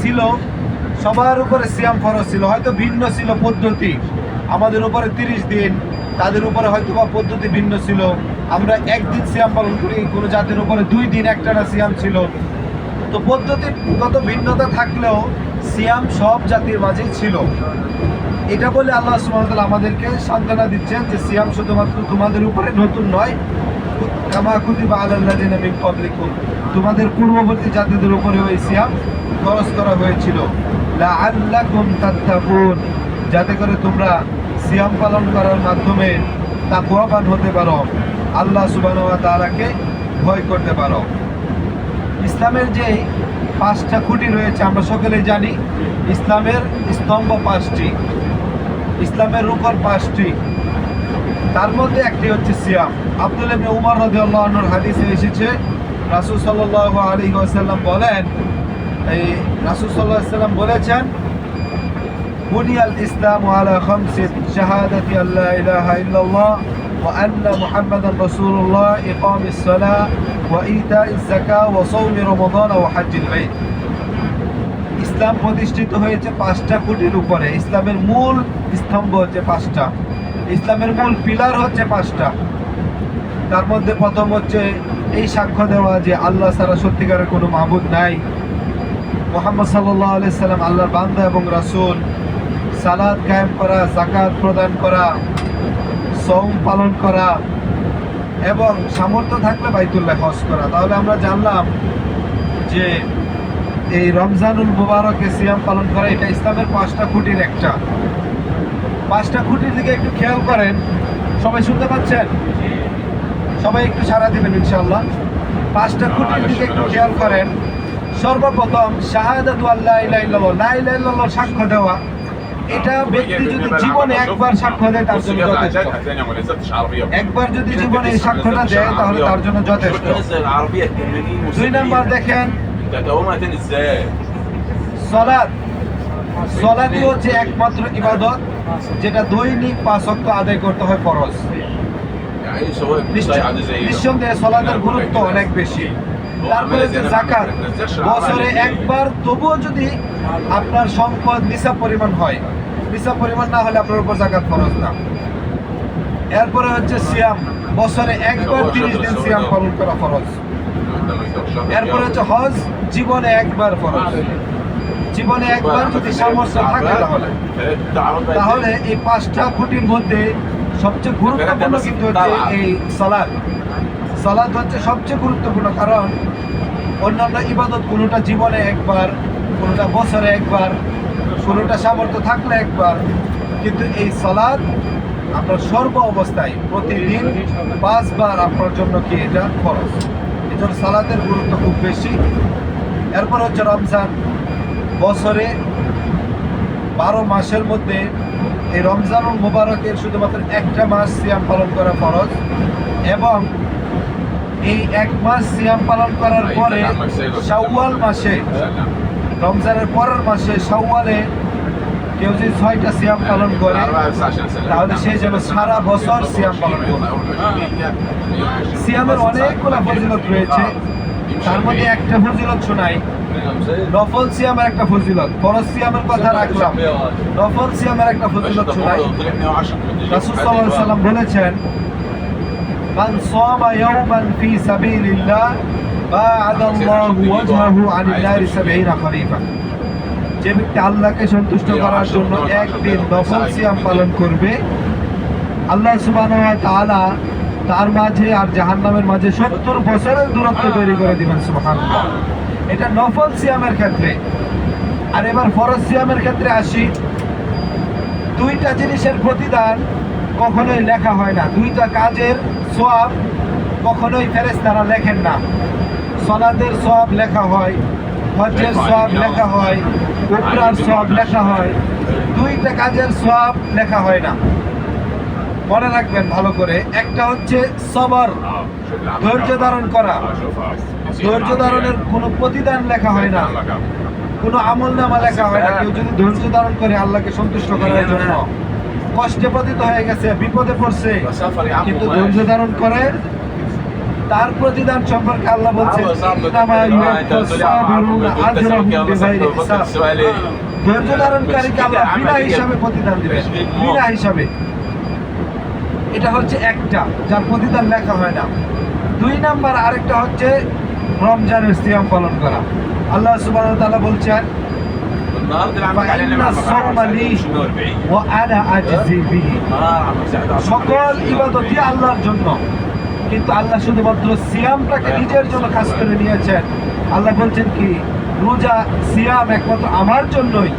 ছিল সবার উপরে সিয়াম ফরজ ছিল, হয়তো ভিন্ন ছিল পদ্ধতি। আমাদের উপরে 30 দিন, তাদের উপরে হয়তো বা পদ্ধতি ভিন্ন ছিল। আমরা একদিন সিয়াম পালন করি, কোনো জাতির উপরে 2 দিন একটানা সিয়াম ছিল। তো পদ্ধতিগত ভিন্নতা থাকলেও সিয়াম সব জাতির মাঝেই ছিল। এটা বলে আল্লাহ সুবহানাহু ওয়া তাআলা আমাদেরকে সান্ত্বনা দিচ্ছেন যে সিয়াম শুধুমাত্র তোমাদের উপরে নতুন নয়, কামা কুতিবা আলাল্লাযিনা মিন ক্বাবলিকুম, তোমাদের পূর্ববর্তী জাতিদের উপরে ওই সিয়াম ফরজ করা হয়েছিল। লাআল্লাকুম তাত্তাকুন, যাতে করে তোমরা সিয়াম পালন করার মাধ্যমে তাকওয়াবান হতে পারো, আল্লাহ সুবহানাহু ওয়া তাআলাকে ভয় করতে পারো। ইসলামের যে 5টা খুঁটি রয়েছে আমরা সকলেই জানি। ইসলামের স্তম্ভ 5টি, ইসলামের রুকন 5টি, তার মধ্যে একটি হচ্ছে সিয়াম। আব্দুল্লাহ ইবনে উমর রাদিয়াল্লাহু আনহুর হাদিসে এসেছে, রাসূল সাল্লাল্লাহু আলাইহি ওয়াসাল্লাম বলেন, রাসূল সাল্লাল্লাহু আলাইহি ওয়াসাল্লাম বলেছেন, বুনিয়াল ইসলামু আলা খামসিন, শাহাদাতি আল্লা ইলাহা ইল্লাল্লাহ ওয়া আন্না মুহাম্মাদান রাসূলুল্লাহ, ইকামিস সালাহ ওয়া ইতাইজ যাকাহ ওয়া সাওমি রমাদান ওয়া হজ্জিল বাইত। ইসলাম প্রতিষ্ঠিত হয়েছে 5টা খুঁটির উপরে। ইসলামের মূল স্তম্ভ হচ্ছে 5টা, ইসলামের মূল পিলার হচ্ছে 5টা। তার মধ্যে প্রথম হচ্ছে এই সাক্ষ্য দেওয়া যে আল্লাহ ছাড়া সত্যিকারের কোনো মাবুদ নাই, মুহাম্মদ সাল্লাল্লাহু আলাইহি সাল্লাম আল্লাহর বান্দা এবং রাসূল। সালাত কায়েম করা, যাকাত প্রদান করা, সওম পালন করা এবং সামর্থ্য থাকলে বাইতুল্লাহ হজ করা। তাহলে আমরা জানলাম যে এই রমজানুল মুবারকে সিয়াম পালন করা এটা ইসলামের 5টা খুঁটির একটা। 5টা খুঁটির দিকে একটু খেয়াল করেন। সবাই শুনতে পাচ্ছেন? সবাই একটু সাড়া দিবেন ইনশাআল্লাহ। 5টা খুঁটির দিকে একটু খেয়াল করেন। সর্বপ্রথম শাহাদাতু আল্লা ইলাহা ইল্লাল্লাহ, লা ইলাহা ইল্লাল্লাহ সাক্ষ্য দেওয়া। এটা ব্যক্তি যদি জীবনে একবার সাক্ষ্য দেয় তার জন্য যথেষ্ট। একবার যদি জীবনে এই সাক্ষ্যটা দেয় তাহলে তার জন্য যথেষ্ট। 2 নাম্বার দেখেন সালাত। সালাতই হচ্ছে একমাত্র ইবাদত যেটা দৈনিক 5 ওয়াক্ত আদায় করতে হয় ফরজ। নিঃসন্দেহে সালাতের গুরুত্ব অনেক বেশি। তারপরে যে যাকাত, বছরে একবার, তবুও যদি আপনার সম্পদ নিসাব পরিমাণ হয়, নিসাব পরিমাণ না হলে আপনার উপর যাকাত ফরজ না। এরপরে হচ্ছে সিয়াম, বছরে একবার 30 দিন সিয়াম পালন করা ফরজ। এরপরে হচ্ছে হজ, জীবনে একবার ফরজ। জীবনে একবার যদি সামর্থ্য থাকে তাহলে এই 5টা খুঁটির মধ্যে সবচেয়ে গুরুত্বপূর্ণ কিন্তু হচ্ছে এই সালাত। সালাত হচ্ছে সবচেয়ে গুরুত্বপূর্ণ, কারণ অন্যান্য ইবাদত কোনোটা জীবনে একবার, কোনোটা বছরে একবার, কোনোটা সামর্থ্য থাকলে একবার, কিন্তু এই সালাত আপনার সর্ব অবস্থায় প্রতিদিন 5 বার আপনার জন্য কি এটা ফরজ। এই জন্য সালাতের গুরুত্ব খুব বেশি। এরপর হচ্ছে রমজান। বছরে 12 মাসের মধ্যে এই রমজানুল মুবারকের শুধুমাত্র একটা মাস সিয়াম পালন করা ফরজ, এবং এই 1 মাস সিয়াম পালন করার পরে শাওয়াল মাসে, রমজানের পরের মাসে শাওয়ালে কেউ যদি 6টা সিয়াম পালন করে তাহলে সে যেন সারা বছর সিয়াম পালন করে। সিয়ামের অনেকগুলো ফজিলত রয়েছে, তার মধ্যে একটা ফজিলত শোনাই। নফল সিয়ামের একটা ফজিলত, ফরজ সিয়ামের কথা রাখলাম, নফল সিয়ামের একটা ফজিলত শোনাই। রাসূল সাল্লাল্লাহু আলাইহি ওয়াসাল্লাম বলেছেন, মান সামা ইয়াওমান ফি সাবিলিল্লাহ বা'আদাল্লাহু ওয়াজহাহু আনিন নারি 70 খরিফা। যে ব্যক্তি আল্লাহকে সন্তুষ্ট করার জন্য একদিন নফল সিয়াম পালন করবে, আল্লাহ সুবহানাহু ওয়া তাআলা তার মাঝে আর জাহান্নামের মাঝে 70 বছরের দূরত্ব তৈরি করে দিবেন। সুবহানাল্লাহ। এটা নফল সিয়ামের ক্ষেত্রে। আর এবার ফরজ সিয়ামের ক্ষেত্রে আসি। 2টা জিনিসের প্রতিদান কখনোই লেখা হয় না, 2টা কাজের সওয়াব কখনোই ফেরেশতারা লেখেন না। সালাতের সওয়াব লেখা হয়, হজ্জের সওয়াব লেখা হয়, উমরার সওয়াব লেখা হয়, 2টা কাজের সওয়াব লেখা হয় না। মনে রাখবেন ভালো করে। একটা হচ্ছে সবর, ধৈর্য ধারণ করা। ধৈর্য ধারণের কোনো প্রতিদান লেখা হয় না, কোনো আমলনামা লেখা হয় না। কেউ যদি ধৈর্য ধারণ করে আল্লাহকে সন্তুষ্ট করার জন্য, কষ্টে পতিত হয়ে গেছে, বিপদে পড়ছে, কিন্তু ধৈর্য ধারণ করে, তার প্রতিদান সম্পর্কে আল্লাহ বলছেন ইন্নামা ইউওয়াফাস সাবিরুনা আজরাহুম বিগাইরি হিসাব। ধৈর্য ধারণকারীকে আল্লাহ বিনা হিসাবে প্রতিদান দিবেন, বিনা হিসাবে। এটা হচ্ছে একটা, যার প্রতিদান লেখা হয় না। 2 নাম্বার আরেকটা হচ্ছে রমজানের সিয়াম পালন করা। আল্লাহ সুবহানাহু ওয়া তাআলা বলছেন সকল ইবাদতই আল্লাহর জন্য, কিন্তু আল্লাহ শুধুমাত্র সিয়ামটাকে নিজের জন্য কাজ করে নিয়েছেন। আল্লাহ বলছেন কি, রোজা সিয়াম একমাত্র আমার জন্যই,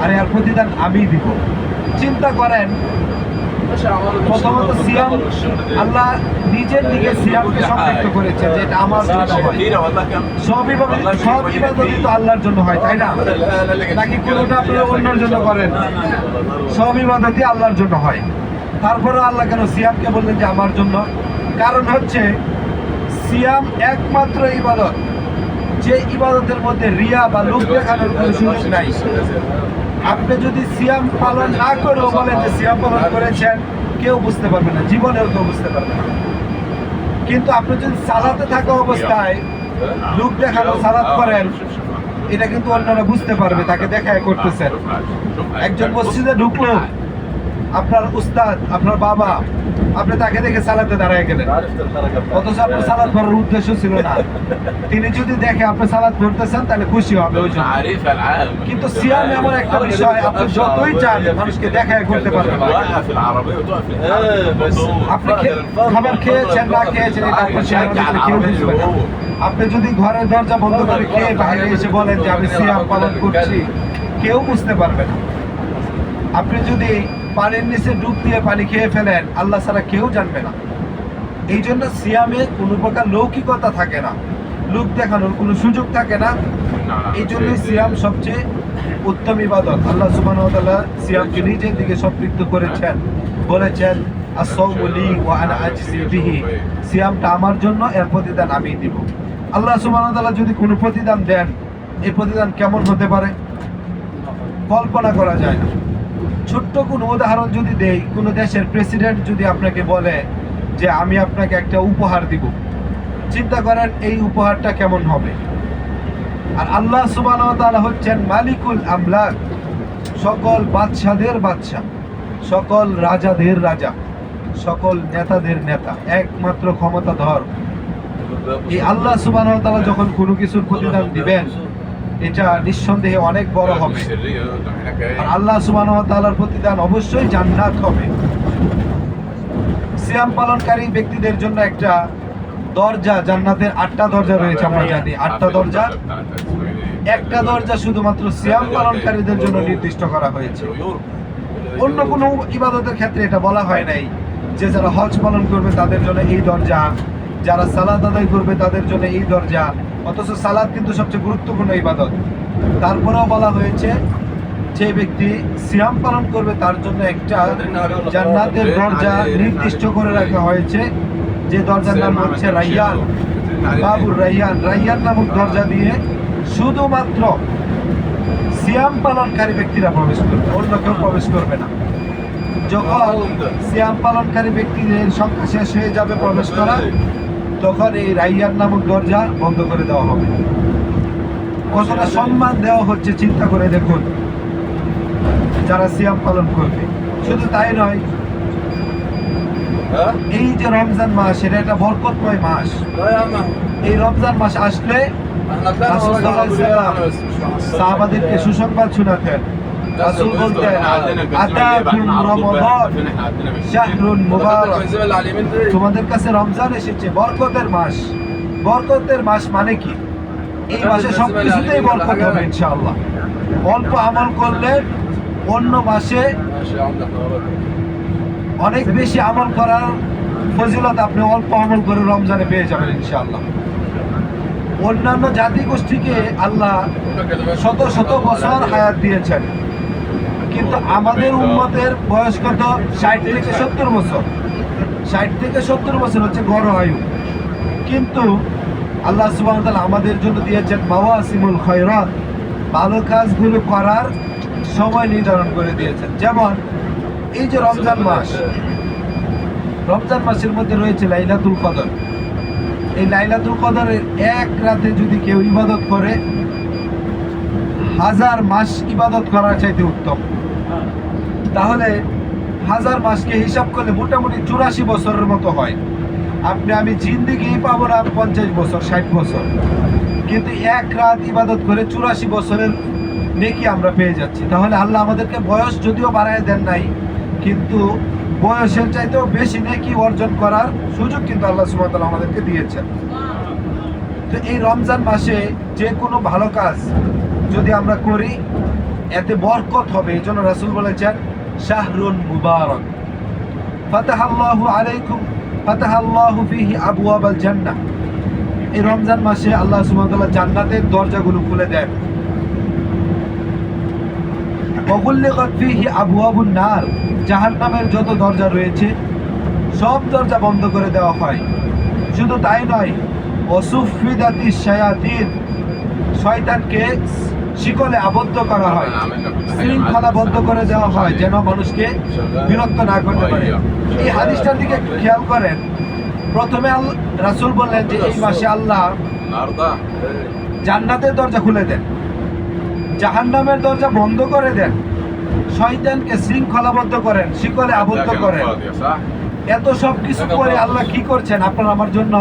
আর এর প্রতিদান আমি দিব। চিন্তা করেন, প্রথমত সিয়াম আল্লাহ নিজের দিকে সিয়ামকে সম্পৃক্ত করেছে যে এটা আমার জন্য হয়। সব ইবাদতই তো আল্লাহর জন্য হয়, তাই না? নাকি কোনোটা আপনারা অন্যের জন্য করেন? সব ইবাদতই আল্লাহর জন্য হয়। তারপরে আল্লাহ কেন সিয়ামকে বললেন যে আমার জন্য? কারণ হচ্ছে সিয়াম একমাত্র ইবাদত যে ইবাদতের মধ্যে রিয়া বা লোক দেখানোর কোনো সুযোগ নাই। আপনি যদি সিয়াম পালন না করেও বলেন যে সিয়াম পালন করেছেন, কেউ বুঝতে পারবে না, জীবনেও কেউ বুঝতে পারবে না। কিন্তু আপনি যদি সালাতে থাকা অবস্থায় লোক দেখানো সালাত করেন, এটা কিন্তু অন্যরা বুঝতে পারবে, তাকে দেখায় করতেছেন। একজন মসজিদে ঢুকলো, আপনার উস্তাদ, আপনার বাবা, আপনি তাকে দেখে সালাতে দাঁড়ায় গেলেন, অথচ আপনার সালাত পড়ার উদ্দেশ্য ছিল না। তিনি যদি দেখে আপনি সালাত পড়তেছেন তাহলে খুশি হবে ওই জন্য। কিন্তু সিয়াম এমন একটা বিষয়, আপনি যতই চান মানুষকে দেখায় করতে পারবেন না। আপনি খাবার খেয়েছেন না খেয়েছেন এটা আপনার সিয়ামের ভিতরে কেউ বুঝবে না। আপনি যদি ঘরের দরজা বন্ধ করে খেয়ে বাইরে এসে বলেন যে আমি সিয়াম পালন করছি, কেউ বুঝতে পারবে না। আপনি যদি পানির নিচে ডুব দিয়ে পানি খেয়ে ফেলেন, আল্লাহ ছাড়া কেউ জানবে না। এই জন্য সিয়ামে কোনো প্রকার লৌকিকতা থাকে না, লোক দেখানোর কোনো সুযোগ থাকে না। এই জন্যই সিয়াম সবচেয়ে উত্তম ইবাদত। আল্লাহ সুবহানাহু ওয়া তাআলা সিয়ামকে নিজের দিকে সম্পৃক্ত করেছেন, বলেছেন আস-সাওমু লি ওয়া আনা আজজি বিহি, সিয়ামটা আমার জন্য, এর প্রতিদান আমি দিব। আল্লাহ সুবহানাহু ওয়া তাআলা যদি কোনো প্রতিদান দেন, এই প্রতিদান কেমন হতে পারে কল্পনা করা যায় না। ছোট্ট কোনো উদাহরণ যদি দেই, কোনো দেশের প্রেসিডেন্ট যদি আপনাকে বলে যে আমি আপনাকে একটা উপহার দিব, চিন্তা করেন এই উপহারটা কেমন হবে। আর আল্লাহ সুবহানাহু ওয়া তাআলা হচ্ছেন মালিকুল আমলাক, সকল বাদশাদের বাদশা, সকল রাজাদের রাজা, সকল নেতাদের নেতা, একমাত্র ক্ষমতাধর। এই আল্লাহ সুবহানাহু ওয়া তাআলা যখন কোনো কিছুর প্রতিদান দিবেন, এটা নিঃসন্দেহে অনেক বড় হবে। আর আল্লাহ সুবহানাহু ওয়া তাআলার প্রতিদান অবশ্যই জান্নাত হবে। সিয়াম পালনকারী ব্যক্তিদের জন্য একটা দরজা, জান্নাতের 8টা দরজা রয়েছে, আমরা জানি 8টা দরজা। একটা দরজা শুধুমাত্র সিয়াম পালনকারীদের জন্য নির্দিষ্ট করা হয়েছে। অন্য কোনো ইবাদতের ক্ষেত্রে এটা বলা হয় নাই যে যারা হজ পালন করবে তাদের জন্য এই দরজা, যারা সালাত আদায় করবে তাদের জন্য এই দরজা। অথচ সালাত কিন্তু সবচেয়ে গুরুত্বপূর্ণ ইবাদত। তারপরেও বলা হয়েছে যে ব্যক্তি সিয়াম পালন করবে তার জন্য একটা জান্নাতের দরজা নির্দিষ্ট করে রাখা হয়েছে, যে দরজার নাম হচ্ছে রাইয়ান, বাবুর রাইয়ান। রাইয়ান নামক দরজা দিয়ে শুধুমাত্র সিয়াম পালনকারী ব্যক্তিরা প্রবেশ করবে, অন্য কেউ প্রবেশ করবে না। যখন সিয়াম পালনকারী ব্যক্তিদের সংখ্যা শেষ হয়ে যাবে প্রবেশ করা, তখন এই রাইয়ান নামক দরজা বন্ধ করে দেওয়া হবে। কতটা সম্মান দেওয়া হচ্ছে চিন্তা করে দেখুন যারা সিয়াম পালন করবে। শুধু তাই নয়, এই যে রমজান মাস, এটা একটা বরকতময় মাস। এই রমজান মাস আসলে রাসূল সাল্লাল্লাহু আলাইহি ওয়াসাল্লাম সাহাবাদেরকে সুসংবাদ শোনাতেন। রাসূল বলতেন আতাকুম রমাদান শাহরুন মুবারাক, তোমাদের কাছে রমজান এসেছে, বরকতের মাস। বরকতের মাস মানে কি? এই মাসে সবকিছুতেই বরকত হবে ইনশাআল্লাহ। অল্প আমল করলে অন্য মাসে অনেক বেশি আমল করার ফজিলত আপনি অল্প আমল করে রমজানে পেয়ে যাবেন ইনশাআল্লাহ। অন্যান্য জাতি গোষ্ঠীকে আল্লাহ শত শত বছর হায়াত দিয়েছেন, কিন্তু আমাদের উম্মতের বয়স কত? 60 থেকে 70 বছর। 60 থেকে 70 বছর হচ্ছে গড় আয়ু। কিন্তু আল্লাহ সুবহানাহু ওয়া তাআলা আমাদের জন্য দিয়েছেন মাওয়াসিমুল খায়রাত, ভালো কাজগুলো করার সময় নির্ধারণ করে দিয়েছেন। যেমন এই যে রমজান মাস, রমজান মাসের মধ্যে রয়েছে লাইলাতুল কদর। এই লাইলাতুল কদরের এক রাতে যদি কেউ ইবাদত করে 1000 মাস ইবাদত করার চাইতে উত্তম। তাহলে 1000 মাসকে হিসাব করলে মোটামুটি 84 বছরের মতো হয়। আপনি আমি জিন্দেগিই পাবো না 50 বছর 60 বছর, কিন্তু এক রাত ইবাদত করে 84 বছরের নেকি আমরা পেয়ে যাচ্ছি। তাহলে আল্লাহ আমাদেরকে বয়স যদিও বাড়ায় দেন নাই, কিন্তু বয়সের চাইতেও বেশি নেকি অর্জন করার সুযোগ কিন্তু আল্লাহ সুবহানাহু ওয়া তাআলা আমাদেরকে দিয়েছেন। তো এই রমজান মাসে যে কোনো ভালো কাজ যদি আমরা করি এতে বরকত হবে। এই জন্য রাসূল বলেছেন শাহরুন মুবারক ফাতাহাল্লাহু আলাইকুম ফাতাহাল্লাহু ফিহি আবওয়াবাল জান্নাহ। এই রমজান মাসে আল্লাহ সুবহানাহু ওয়া তাআলা জান্নাতের দরজাগুলো খুলে দেন। ওয়াগুল্লিকাত ফিহি আবওয়াবুন নার, জাহান্নামের যত দরজা রয়েছে সব দরজা বন্ধ করে দেওয়া হয়। শুধু তাই নয়, ওয়াসুফিদাতিশ শায়াতিন, শয়তানকে শিকলে আবদ্ধ করা হয়, শৃঙ্খলাবদ্ধ করে দেওয়া হয় যেন মানুষকে বিরক্ত না করতে পারে। এই হাদিসটার দিকে একটু খেয়াল করেন। প্রথমে রাসূল বললেন যে এই মাসে আল্লাহ জান্নাতের দরজা খুলে দেন, জাহান্নামের দরজা বন্ধ করে দেন, শয়তানকে শৃঙ্খলাবদ্ধ করেন, শিকলে আবদ্ধ করেন। এত সব কিছু করে আল্লাহ কি করছেন? আপনার আমার জন্য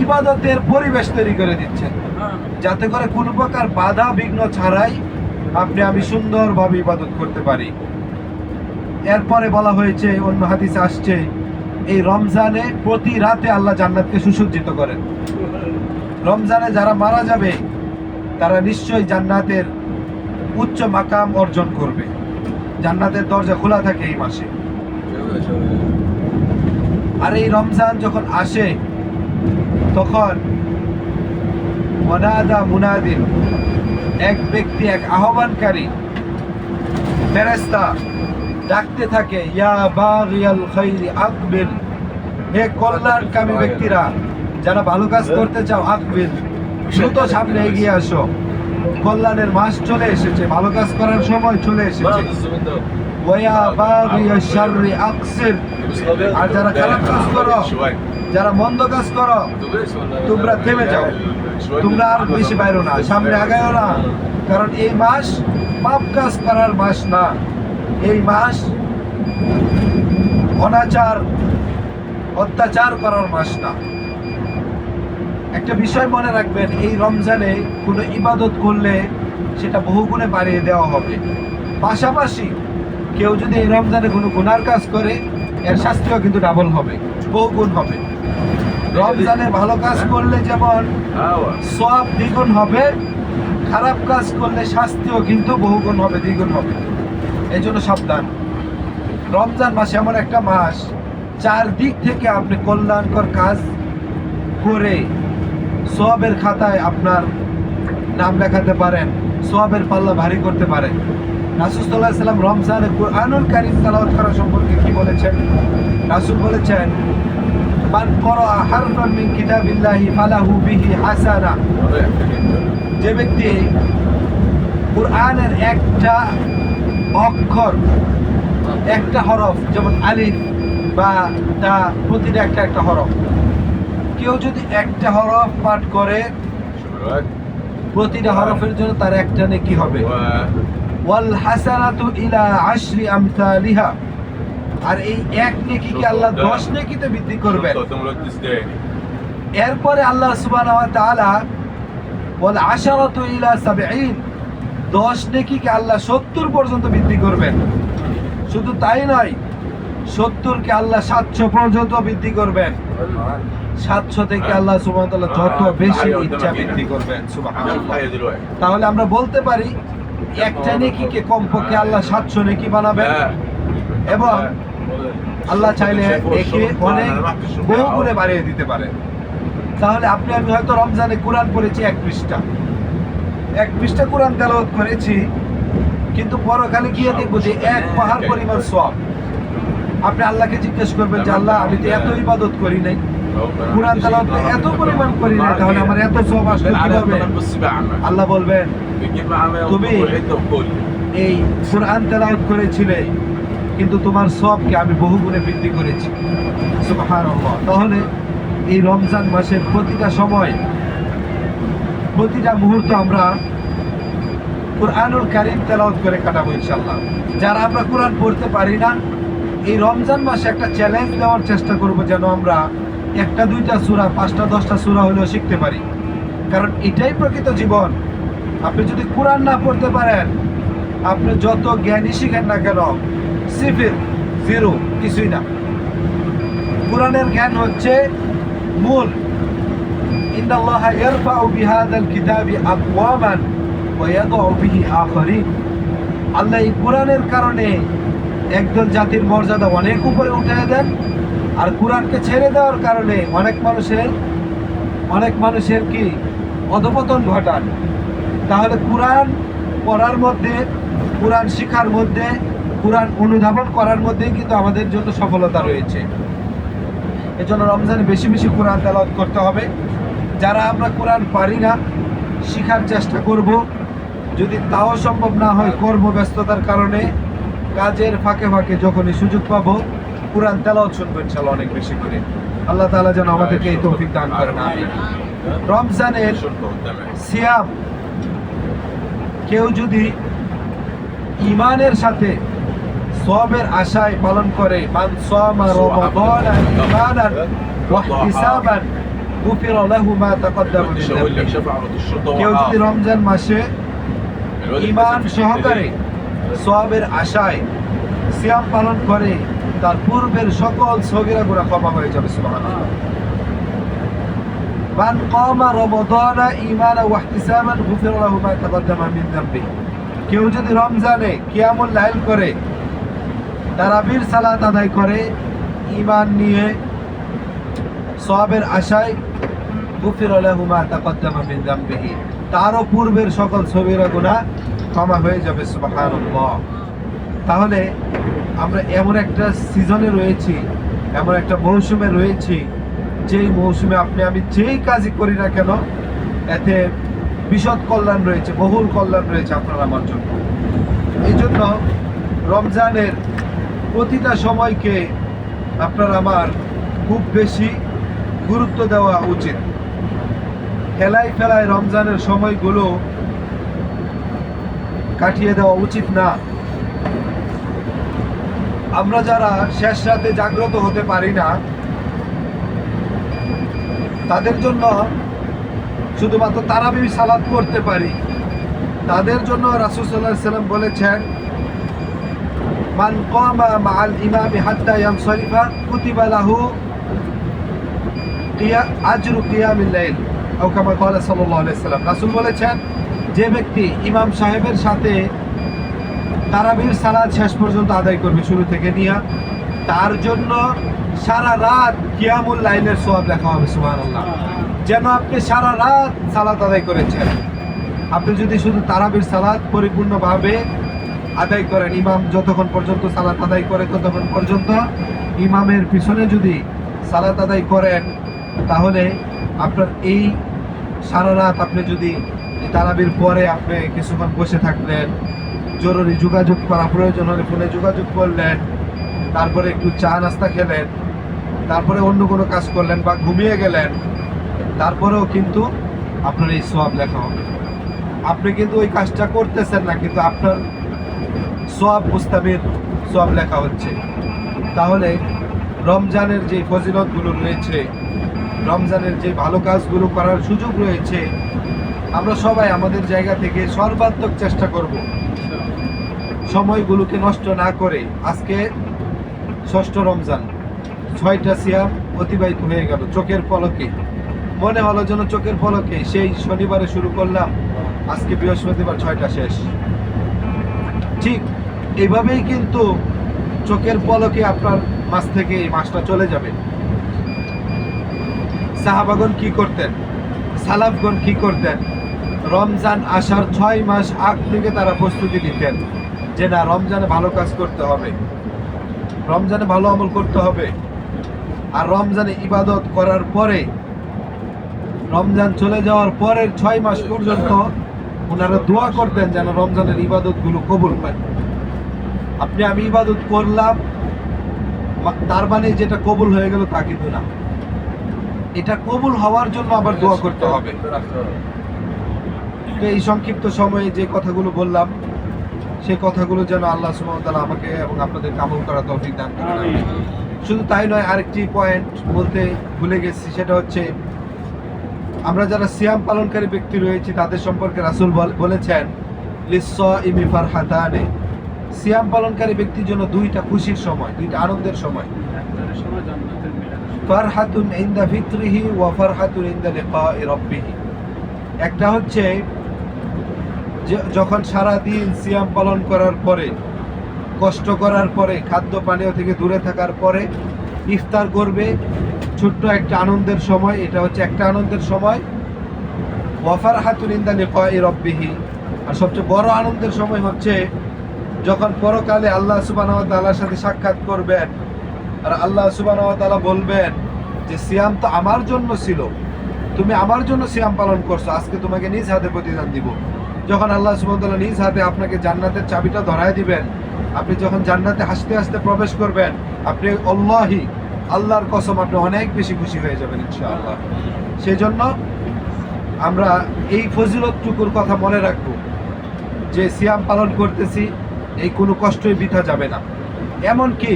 ইবাদতের পরিবেশ তৈরি করে দিচ্ছেন, যাতে করে কোনো প্রকার বাধা বিঘ্ন ছাড়াই আপনি আমি সুন্দরভাবে ইবাদত করতে পারি। এরপরে বলা হয়েছে, অন্য হাদিসে আসছে, এই রমজানে প্রতি রাতে আল্লাহ জান্নাতকে সুসজ্জিত করেন। রমজানে যারা মারা যাবে তারা নিশ্চয়ই জান্নাতের উচ্চ মাকাম অর্জন করবে। জান্নাতের দরজা খোলা থাকে এই মাসে। আর এই রমজান যখন আসে তখন মুনাদা মুনাদিন, এক ব্যক্তি, এক আহ্বানকারী ফেরেশতা ডাকতে থাকে, ইয়া বাগিয়াল খাইরি আকবিল, হে কল্যাণকামী ব্যক্তিরা, যারা ভালো কাজ করতে চাও, আকবিল, দ্রুত সামনে এগিয়ে আসো, কল্যাণের মাস চলে এসেছে, ভালো কাজ করার সময় চলে এসেছে। ওয়া বাগিয়াশ শাররি আকসির, আর যারা খারাপ কাজ করো, যারা মন্দ কাজ করো, তোমরা থেমে যাও, তোমরা আর বেশি বাইরো না, সামনে আগায়ও না। কারণ এই মাস পাপ কাজ করার মাস না, এই মাস অনাচার অত্যাচার করার মাস না। একটা বিষয় মনে রাখবেন, এই রমজানে কোনো ইবাদত করলে সেটা বহুগুণে বাড়িয়ে দেওয়া হবে। পাশাপাশি কেউ যদি এই রমজানে কোনো গুনার কাজ করে এর শাস্তিও কিন্তু ডাবল হবে, বহুগুণ হবে। রমজানে ভালো কাজ করলে যেমন সওয়াব দ্বিগুণ হবে, খারাপ কাজ করলে শাস্তিও কিন্তু বহুগুণ হবে, দ্বিগুণ হবে। এই জন্য সাবধান। রমজান মাস এমন একটা মাস, চারদিক থেকে আপনি কল্যাণকর কাজ করে সওয়াবের খাতায় আপনার নাম লেখাতে পারেন, সওয়াবের পাল্লা ভারী করতে পারেন। রাসূল সাল্লাল্লাহু আলাইহি ওয়াসাল্লাম রমজানে কুরআনুল কারীম তেলাওয়াত করা সম্পর্কে কি বলেছেন? রাসূল বলেছেন, মান ক্বারাআ হারফান মিন কিতাবিল্লাহি ফালাহু বিহি হাসানা, যে ব্যক্তি কুরআনের একটা অক্ষর, একটা হরফ, যেমন আলিফ বা তা, প্রতিটা একটা হরফ, কেউ যদি একটা হরফ পাঠ করে প্রতিটা হরফের জন্য তার একটা নেকি হবে। ওয়াল হাসানাতু ইলা আশরি আমসালিহা, আর এই এক নেকিকে আল্লাহ 10 নেকিতে বৃদ্ধি করবেন। এরপরে আল্লাহ সুবহানাহু ওয়া তাআলা ওয়াল আশারাতু ইলা 70, 10 নেকিকে আল্লাহ 70 পর্যন্ত বৃদ্ধি করবেন। শুধু তাই নয়, 70কে আল্লাহ 700 পর্যন্ত বৃদ্ধি করবেন। 700 থেকে আল্লাহ সুবহানাহু ওয়া তাআলা যত বেশি ইচ্ছা বৃদ্ধি করবেন। সুবহানাল্লাহ। তাহলে আমরা বলতে পারি একটা নেকিকে কমপক্ষে আল্লাহ 700 নেকি বানাবেন, এবং আল্লাহ চাইলে একে অনেক বহু গুণে বাড়িয়ে দিতে পারেন। তাহলে আপনি আমি হয়তো রমজানে কোরআন পড়েছি 1 পৃষ্ঠা কোরআন তেলাওয়াত করেছি, কিন্তু পরকালে গিয়ে দেখবো যে 1 পাহাড় পরিমাণ সওয়াব। আপনি আল্লাহকে জিজ্ঞেস করবেন যে আল্লাহ, আমি তো এত ইবাদত করি নাই, কোরআন তেলাওয়াত এত পরিমাণ করি নাই, তাহলে আমার এত সওয়াব আসবে কিভাবে? আল্লাহ বলবেন, তুমি এই কোরআন তেলাওয়াত করেছিলে, কিন্তু তোমার সওয়াবকে আমি বহুগুণে বৃদ্ধি করেছি। সুবহানাল্লাহ। তাহলে এই রমজান মাসের প্রতিটা সময়, প্রতিটা মুহূর্ত আমরা কুরআনুল কারীম তেলাওয়াত করে কাটাবো ইনশাআল্লাহ। যারা আমরা কোরআন পড়তে পারি না, এই রমজান মাসে একটা চ্যালেঞ্জ দেওয়ার চেষ্টা করব যেন আমরা একটা দুইটা সূরা, 5টা 10টা সূরা হলেও শিখতে পারি। কারণ এটাই প্রকৃত জীবন। আপনি যদি কোরআন না পড়তে পারেন, আপনি যত জ্ঞানী শিখেন না কেন, সিফির, জিরো, কিছুই না। কোরআনের জ্ঞান হচ্ছে মূল। ইন্নাল্লাহা ইয়ারফাউ বিহাযাল কিতাবি আকওয়ামান ওয়া ইয়াদউ বিহি আখারিন। আল্লাহ এই কোরআনের কারণে একদল জাতির মর্যাদা অনেক উপরে উঠে দেন, আর কোরআনকে ছেড়ে দেওয়ার কারণে অনেক মানুষের কি অধপতন ঘটান। তাহলে কোরআন পড়ার মধ্যে, কোরআন শিখার মধ্যে, কোরআন অনুধাবন করার মধ্যেই কিন্তু আমাদের জন্য সফলতা রয়েছে। এজন্য রমজানে বেশি বেশি কোরআন তেলাওয়াত করতে হবে। যারা আমরা কোরআন পারি না, শিখার চেষ্টা করব। যদি তাও সম্ভব না হয়, কর্মব্যস্ততার কারণে কাজের ফাঁকে ফাঁকে যখনই সুযোগ পাবো কোরআন তেলাওয়াত শুনবো ইনশাআল্লাহ অনেক বেশি করে। আল্লাহ তাআলা যেন আমাদেরকে এই তৌফিক দান করেন। আমিন। রমজানের সিয়াম কেউ যদি ঈমানের সাথে সওয়াবের আশায় পালন করে, মান সামা রমাদানা ঈমানান ওয়া ইহতিসাবান গুফিরা লাহু মা তাকদ্দামা মিন যামবিহি। কেউ যদি রমজান মাসে ঈমান সহকারে সওয়াবের আশায় সিয়াম পালন করে, তার পূর্বের সকল সগীরা গুনাহ ক্ষমা হয়ে যাবে। সুবহানাল্লাহ। মান কামা রমাদানা ঈমানান ওয়া ইহতিসাবান গুফিরা লাহু মা তাকদ্দামা মিন যামবিহি। কেউ যদি রমজানে কিয়ামুল লাইল করে, তারাবির সালাত আদায় করে ঈমান নিয়ে সওয়াবের আশায়, গুফিরা লাহু মা তাকদ্দামা মিন যামবিহি, তারও পূর্বের সকল সগীরা গুনাহ ক্ষমা হয়ে যাবে। সুবহানাল্লাহ। তাহলে আমরা এমন একটা সিজনে রয়েছি, এমন একটা মৌসুমে রয়েছি, যেই মৌসুমে আপনি আমি যেই কাজই করি না কেন, এতে বিশদ কল্যাণ রয়েছে, বহুল কল্যাণ রয়েছে আপনার আমার জন্য। এই জন্য রমজানের প্রতিটা সময়কে আপনার আমার খুব বেশি গুরুত্ব দেওয়া উচিত। খেলায় ফেলায় রমজানের সময়গুলো কাটিয়ে দেওয়া উচিত না। আমরা যারা শেষ রাতে জাগ্রত হতে পারি না, তাদের জন্য শুধুমাত্র তারাবি সালাত করতে পারি, তাদের জন্য রাসূল সাল্লাল্লাহু আলাইহি ওয়াসাল্লাম বলেছেন, মান কামা মাআল ইমামি হাত্তা ইয়ানসারিফা কুতিবা লাহু আজরু কিয়ামিল লাইল আও কামা ক্বালা সাল্লাল্লাহু আলাইহি ওয়াসাল্লাম। রাসূল বলেছেন, যে ব্যক্তি ইমাম সাহেবের সাথে তারাবির সালাত শেষ পর্যন্ত আদায় করবে, শুরু থেকে নিয়ে, তার জন্য সারা রাত কিয়ামুল লাইলের সওয়াব লেখা হবে। সুবহানাল্লাহ। যেন আপনি সারা রাত সালাত আদায় করেছেন। আপনি যদি শুধু তারাবির সালাত পরিপূর্ণভাবে আদায় করেন, ইমাম যতক্ষণ পর্যন্ত সালাত আদায় করে ততক্ষণ পর্যন্ত ইমামের পিছনে যদি সালাত আদায় করেন, তাহলে আপনার এই সারা রাত আপনি যদি তারাবির পরে আপনি কিছুক্ষণ বসে থাকলেন, জরুরি যোগাযোগ করা প্রয়োজন হলে ফোনে যোগাযোগ করলেন, তারপরে একটু চা নাস্তা খেলেন, তারপরে অন্য কোনো কাজ করলেন বা ঘুমিয়ে গেলেন, তারপরেও কিন্তু আপনার এই সওয়াব লেখা হবে। আপনি কিন্তু ওই কাজটা করতেছেন না, কিন্তু আপনার সওয়াব মুস্তামির সওয়াব লেখা হচ্ছে। তাহলে রমজানের যে ফজিলতগুলো রয়েছে, রমজানের যে ভালো কাজগুলো করার সুযোগ রয়েছে, আমরা সবাই আমাদের জায়গা থেকে সর্বাত্মক চেষ্টা করব সময়গুলোকে নষ্ট না করে। আজকে 6ষ্ঠ রমজান, 6টা সিয়াম অতিবাহিত হয়ে গেল চোখের পলকে। মনে হলো যেন চোখের পলকে সেই শনিবারে শুরু করলাম, আজকে বৃহস্পতিবার 6টা শেষ। ঠিক এইভাবেই কিন্তু চোখের পলকে আপনার মাস থেকে এই মাসটা চলে যাবে। সাহাবাগণ কি করতেন, সালাফগণ কি করতেন? রমজান আসার 6 মাস আগ থেকে তারা প্রস্তুতি নিতেন যে না, রমজানে ভালো কাজ করতে হবে, রমজানে ভালো আমল করতে হবে। আর রমজানে ইবাদত করার পরে, রমজান চলে যাওয়ার পরের 6 মাস পর্যন্ত ওনারা দোয়া করতেন যেন রমজানের ইবাদতগুলো কবুল পায়। আপনি আমি ইবাদত করলাম তার মানে যেটা কবুল হয়ে গেল তা কিন্তু না। এটা কবুল হওয়ার জন্য আবার দোয়া করতে হবে। তো এই সংক্ষিপ্ত সময়ে যে কথাগুলো বললাম, সেই কথাগুলো যেন আল্লাহ সুবহানাহু ওয়া তাআলা আমাকে এবং আপনাদের আমল করা তৌফিক দান করেন। আমিন। শুধু তাই নয়, আরেকটি পয়েন্ট বলতে ভুলে গেছি, সেটা হচ্ছে আমরা যারা সিয়াম পালনকারী ব্যক্তি রয়েছি তাদের সম্পর্কে রাসূল বলেছেন লিস-সাইমি ফারহাতানে, সিয়াম পালনকারী ব্যক্তির জন্য দুইটা খুশির সময়, দুইটা আনন্দের সময়। ফারহাতুন ইনদা ফিত্রিহি ওয়া ফারহাতুন ইনদা লিকাই রাব্বিহি। একটা হচ্ছে যখন সারা দিন সিয়াম পালন করার পরে, কষ্ট করার পরে, খাদ্য পানীয় থেকে দূরে থাকার পরে ইফতার করবে, ছোট্ট একটা আনন্দের সময়, এটা হচ্ছে একটা আনন্দের সময়। ওয়া ফারহাতুন ইনদা লিকাই রাব্বিহি, আর সবচেয়ে বড় আনন্দের সময় হচ্ছে যখন পরকালে আল্লাহ সুবহানাহু ওয়া তাআলার সাথে সাক্ষাৎ করবেন, আর আল্লাহ সুবহানাহু ওয়া তাআলা বলবেন যে সিয়াম তো আমার জন্য ছিল, তুমি আমার জন্য সিয়াম পালন করছো, আজকে তোমাকে নিজ হাতে প্রতিদান দিব। যখন আল্লাহ সুবহানাহু ওয়া তাআলা নিজ হাতে আপনাকে জান্নাতের চাবিটা ধরায় দিবেন, আপনি যখন জান্নাতে হাসতে হাসতে প্রবেশ করবেন, আপনি আল্লাহর কসম আপনি অনেক বেশি খুশি হয়ে যাবেন ইনশাআল্লাহ। সেই জন্য আমরা এই ফজিলতটুকুর কথা মনে রাখবো যে সিয়াম পালন করতেছি, এই কোনো কষ্টই বৃথা যাবে না। এমনকি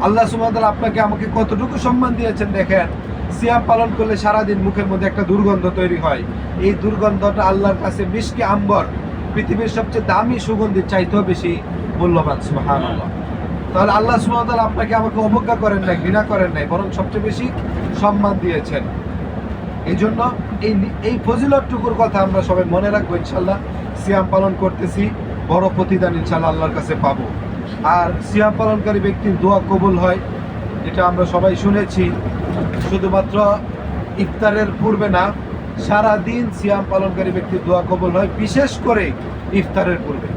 আল্লাহ সুবহানাহু ওয়া তাআলা আপনাকে আমাকে কতটুকু সম্মান দিয়েছেন দেখেন, সিয়াম পালন করলে সারাদিন মুখের মধ্যে একটা দুর্গন্ধ তৈরি হয়, এই দুর্গন্ধটা আল্লাহর কাছে মিশকে আম্বর, পৃথিবীর সবচেয়ে দামি সুগন্ধির চাইতেও বেশি মূল্যবান। সুবহানাল্লাহ। তাহলে আল্লাহ সুবহানাহু ওয়া তাআলা আপনাকে আমাকে অবজ্ঞা করেন নাই, ঘৃণা করেন নাই, বরং সবচেয়ে বেশি সম্মান দিয়েছেন। এই জন্য এই ফজিলতটুকুর কথা আমরা সবাই মনে রাখবো ইনশাআল্লাহ। সিয়াম পালন করতেছি, বড় প্রতিদান ইনশাআল্লাহ আল্লাহর কাছে পাবো। আর সিয়াম পালনকারী ব্যক্তির দোয়া কবুল হয়, এটা আমরা সবাই শুনেছি। শুধুমাত্র ইফতারের পূর্বে না, সারা দিন সিয়াম পালনকারী ব্যক্তির দোয়া কবুল হয়, বিশেষ করে ইফতারের পূর্বে।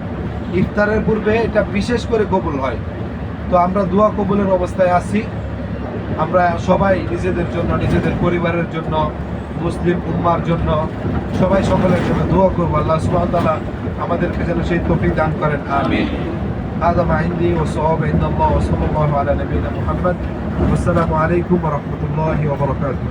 ইফতারের পূর্বে এটা বিশেষ করে কবুল হয়। তো আমরা দোয়া কবুলের অবস্থায় আছি। আমরা সবাই নিজেদের জন্য, নিজেদের পরিবারের জন্য, মুসলিম উম্মার জন্য সবাই সকলের জন্য দোয়া করবো। আল্লাহ সুবহানাহু ওয়া তাআলা আমাদেরকে যেন সেই তৌফিক দান করেন। আমিন। هذا ما عندي والصواب عند الله وصلى الله على نبينا محمد والسلام عليكم ورحمة الله وبركاته.